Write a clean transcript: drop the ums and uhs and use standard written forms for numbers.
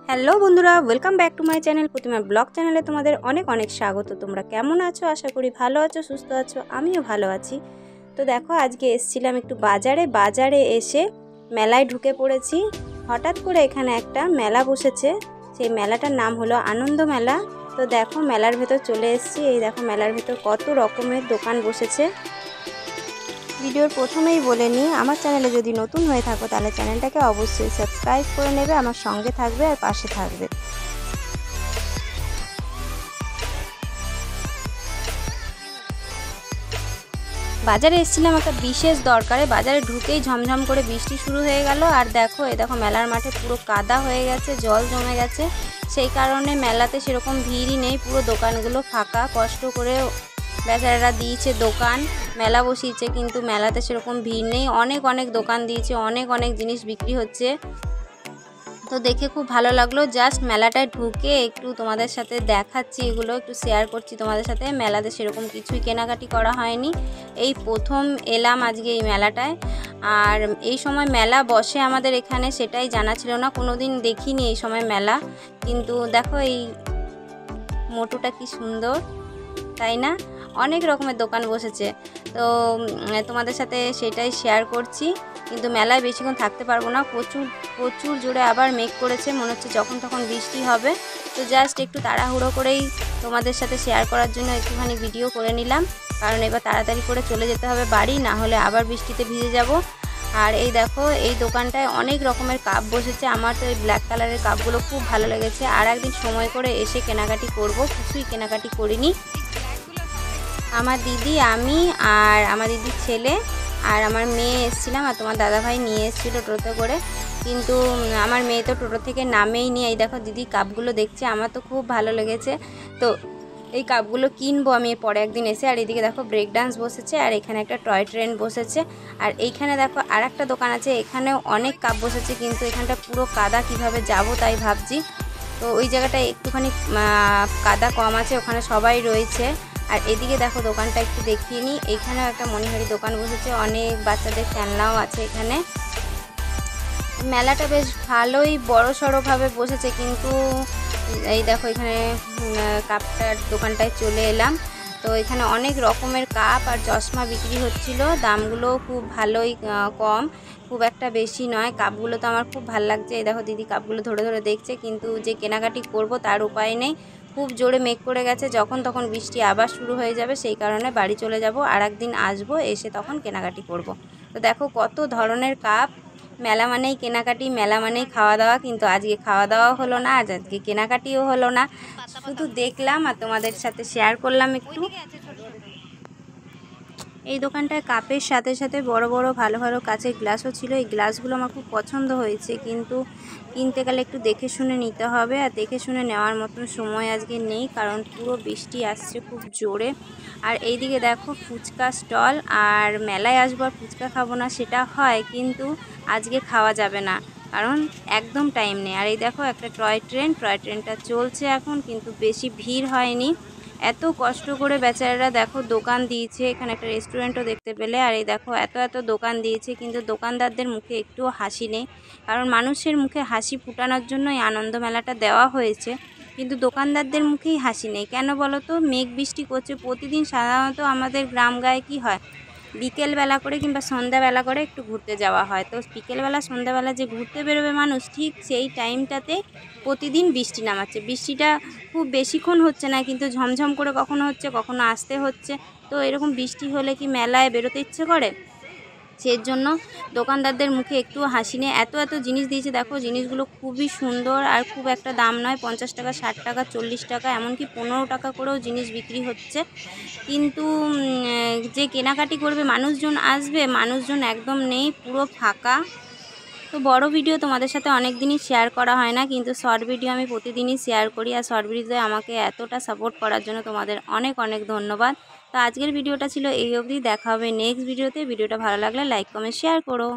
Hello বন্ধুরা, welcome back to my channel Pratima blog চ্যানেলে তোমাদের অনেক অনেক স্বাগত। তোমরা কেমন আছো? আশা করি ভালো আছো, সুস্থ আছো। আমিও ভালো আছি। তো দেখো, আজকে এসেছিলাম একটু বাজারে এসে মেলায় ঢুকে পড়েছি। হঠাৎ করে এখানে একটা মেলা বসেছে, সেই মেলাটার নাম হলো আনন্দ মেলা। তো দেখো, মেলার ভেতর চলে এসেছি। এই দেখো, মেলার ভেতর কত রকমের দোকান বসেছে। ভিডিওর প্রথমেই বলে নিই, আমার চ্যানেলে যদি নতুন হয়ে থাকো তাহলে চ্যানেলটাকে অবশ্যই সাবস্ক্রাইব করে নেবে, আমার সঙ্গে থাকবে আর পাশে থাকবে। বাজারে এসেছিলাম একটা বিশেষ দরকারে। বাজারে ঢুকেই ঝমঝম করে বৃষ্টি শুরু হয়ে গেল। আর দেখো, এই দেখো মেলার মাঠে পুরো কাদা হয়ে গেছে, জল জমে গেছে। সেই কারণে মেলাতে সেরকম ভিড়ই নেই, পুরো দোকানগুলো ফাঁকা। কষ্ট করে বেচারারা দিয়েছে দোকান, মেলা বসিয়েছে, কিন্তু মেলাতে সেরকম ভিড় নেই। অনেক অনেক দোকান দিয়েছে, অনেক অনেক জিনিস বিক্রি হচ্ছে। তো দেখে খুব ভালো লাগলো। জাস্ট মেলাটায় ঢুকে একটু তোমাদের সাথে দেখাচ্ছি, এগুলো একটু শেয়ার করছি তোমাদের সাথে। মেলাতে সেরকম কিছুই কেনাকাটি করা হয়নি, এই প্রথম এলাম আজকে এই মেলাটায়। আর এই সময় মেলা বসে আমাদের এখানে, সেটাই জানা ছিল না, কোনো দিন দেখিনি এই সময় মেলা। কিন্তু দেখো এই মোটুটা কি সুন্দর, তাই না? অনেক রকমের দোকান বসেছে। তো তোমাদের সাথে সেটাই শেয়ার করছি। কিন্তু মেলায় বেশিক্ষণ থাকতে পারবো না, প্রচুর জোরে আবার মেঘ করেছে, মনে হচ্ছে যখন তখন বৃষ্টি হবে। তো জাস্ট একটু তাড়াহুড়ো করেই তোমাদের সাথে শেয়ার করার জন্য একটুখানি ভিডিও করে নিলাম, কারণ এবার তাড়াতাড়ি করে চলে যেতে হবে বাড়ি, না হলে আবার বৃষ্টিতে ভিজে যাব। আর এই দেখো, এই দোকানটায় অনেক রকমের কাপ বসেছে। আমার তো এই ব্ল্যাক কালারের কাপগুলো খুব ভালো লেগেছে। আর একদিন সময় করে এসে কেনাকাটি করব, কিছুই কেনাকাটি করিনি। আমার দিদি, আমি আর আমার দিদির ছেলে আর আমার মেয়ে এসেছিলাম, আর তোমার দাদাভাই নিয়ে এসেছিলো টোটোতে করে। কিন্তু আমার মেয়ে তো টোটো থেকে নামেই নি। এই দেখো দিদি কাপগুলো দেখছে, আমার তো খুব ভালো লেগেছে। তো এই কাপগুলো কিনবো আমি পরে একদিন এসে। আর এদিকে দেখো ব্রেক ডান্স বসেছে, আর এখানে একটা টয় ট্রেন বসেছে। আর এইখানে দেখো আর একটা দোকান আছে, এখানেও অনেক কাপ বসেছে, কিন্তু এখানটা পুরো কাদা, কিভাবে যাব তাই ভাবছি। তো ওই জায়গাটায় একটুখানি কাদা কম আছে, ওখানে সবাই রয়েছে। আর এদিকে দেখো দোকানটা একটু দেখিয়ে নিই। এইখানেও একটা মণিহারি দোকান বসেছে, অনেক বাচ্চাদের খেলনাও আছে এখানে। মেলাটা বেশ ভালোই বড় সড়োভাবে বসেছে। কিন্তু এই দেখো এখানে কাপটার দোকানটায় চলে এলাম। তো এখানে অনেক রকমের কাপ আর চশমা বিক্রি হচ্ছিল, দামগুলো খুব ভালোই কম, খুব একটা বেশি নয়। কাপগুলো তো আমার খুব ভালো লাগছে। এই দেখো দিদি কাপগুলো ধরে ধরে দেখছে, কিন্তু যে কেনাকাটি করব তার উপায় নেই। খুব জোরে মেঘ করে গেছে, যখন তখন বৃষ্টি আবার শুরু হয়ে যাবে, সেই কারণে বাড়ি চলে যাব। আর একদিন আসবো, এসে তখন কেনাকাটি করব। তো দেখো কত ধরনের কাপ। মেলা মানেই কেনাকাটি, মেলা মানেই খাওয়া দাওয়া, কিন্তু আজকে খাওয়া দাওয়াও হলো না, আজকে কেনাকাটিও হলো না, শুধু দেখলাম আর তোমাদের সাথে শেয়ার করলাম একটু। এই দোকানটায় কাপের সাথে সাথে বড় বড় ভালো ভালো কাচের গ্লাসও ছিল। এই গ্লাসগুলো আমার খুব পছন্দ হয়েছে, কিন্তু কিনতে গেলে একটু দেখে শুনে নিতে হবে, আর দেখে শুনে নেওয়ার মতন সময় আজকে নেই, কারণ পুরো বৃষ্টি আসছে খুব জোরে। আর এইদিকে দেখো ফুচকা স্টল। আর মেলায় আসবো আর ফুচকা খাবো না সেটা হয়, কিন্তু আজকে খাওয়া যাবে না, কারণ একদম টাইম নেই। আর এই দেখো একটা টয় ট্রেনটা চলছে এখন, কিন্তু বেশি ভিড় হয়নি। এত কষ্ট করে বেচারারা দেখো দোকান দিয়েছে, এখানে একটা রেস্টুরেন্টও দেখতে পেলে। আর এই দেখো এত এত দোকান দিয়েছে, কিন্তু দোকানদারদের মুখে একটুও হাসি নেই, কারণ মানুষের মুখে হাসি ফুটানোর জন্য এই আনন্দ মেলাটা দেওয়া হয়েছে, কিন্তু দোকানদারদের মুখেই হাসি নেই। কেন বলো তো? মেঘ বৃষ্টি করছে প্রতিদিন। সাধারণত আমাদের গ্রাম গায়ে কী হয়, বিকেলবেলা করে কিংবা সন্ধ্যাবেলা করে একটু ঘুরতে যাওয়া হয়। তো বিকেলবেলা সন্ধ্যাবেলা যে ঘুরতে বেরোবে মানুষ, ঠিক সেই টাইমটাতে প্রতিদিন বৃষ্টি নামাচ্ছে। বৃষ্টিটা খুব বেশিক্ষণ হচ্ছে না, কিন্তু ঝমঝম করে কখনো হচ্ছে, কখনো আসতে হচ্ছে। তো এরকম বৃষ্টি হলে কি মেলায় বেরোতে ইচ্ছে করে? সেই জন্য দোকানদারদের মুখে একটুও হাসি নেই। এত এত জিনিস দিয়েছে, দেখো জিনিসগুলো খুবই সুন্দর, আর খুব একটা দাম নয়, 50 টাকা, 60 টাকা, 40 টাকা, এমনকি 15 টাকা করেও জিনিস বিক্রি হচ্ছে। কিন্তু যে কেনাকাটি করবে, মানুষজন আসবে, মানুষজন একদম নেই, পুরো ফাঁকা। তো বড় ভিডিও তোমাদের সাথে অনেক দিনই শেয়ার করা হয় না, কিন্তু শর্ট ভিডিও আমি প্রতিদিনই শেয়ার করি। আর শর্ট ভিডিওতে আমাকে এতটা সাপোর্ট করার জন্য তোমাদের অনেক অনেক ধন্যবাদ। তো আজকের ভিডিওটা ছিল এই অবধি। দেখা হবে নেক্সট ভিডিওতে। ভিডিওটা ভালো লাগলে লাইক কমেন্ট শেয়ার করো।